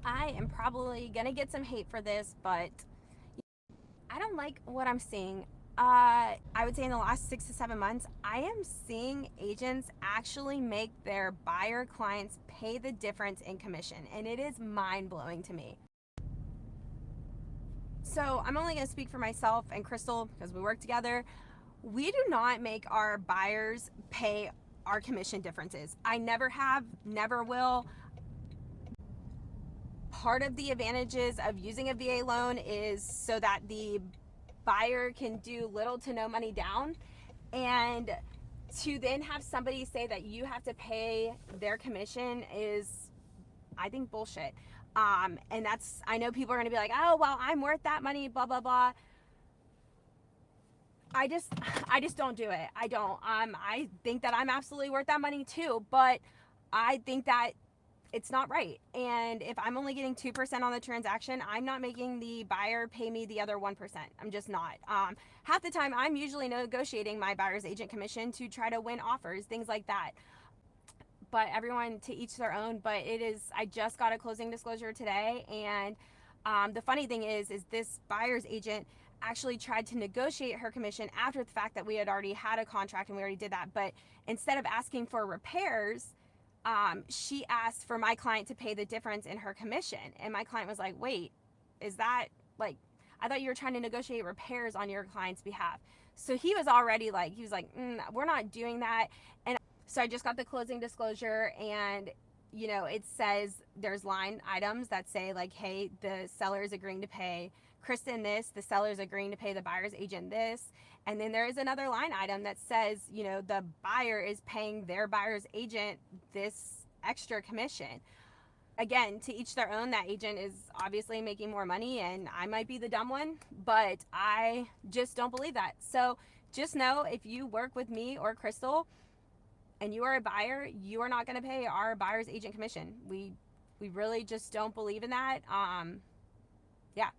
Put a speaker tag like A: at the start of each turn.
A: I am probably gonna get some hate for this, but I don't like what I'm seeing. I would say in the last 6 to 7 months, I am seeing agents actually make their buyer clients pay the difference in commission, and it is mind blowing to me. So I'm only going to speak for myself and Crystal because we work together. We do not make our buyers pay our commission differences. I never have, never will. Part of the advantages of using a VA loan is so that the buyer can do little to no money down, and to then have somebody say that you have to pay their commission is, I think, bullshit. And that's, I know people are going to be like, oh well, I'm worth that money, blah blah blah. I just I just don't do it. I don't. I think that I'm absolutely worth that money too, but I think that it's not right. And if I'm only getting 2% on the transaction, I'm not making the buyer pay me the other 1%. I'm just not. Half the time, I'm usually negotiating my buyer's agent commission to try to win offers, things like that. But everyone to each their own. But it is, I just got a closing disclosure today. And the funny thing is this buyer's agent actually tried to negotiate her commission after the fact that we had already had a contract and we already did that. But instead of asking for repairs, she asked for my client to pay the difference in her commission. And my client was like, wait, is that like, I thought you were trying to negotiate repairs on your client's behalf. So he was already like, he was like, we're not doing that. And so I just got the closing disclosure, and it says there's line items that say like, hey, the seller is agreeing to pay Kristen this, the seller is agreeing to pay the buyer's agent this. And then there is another line item that says, the buyer is paying their buyer's agent this extra commission. Again, to each their own. That agent is obviously making more money, and I might be the dumb one, but I just don't believe that. So just know, if you work with me or Crystal and you are a buyer, you are not going to pay our buyer's agent commission. We really just don't believe in that. Yeah.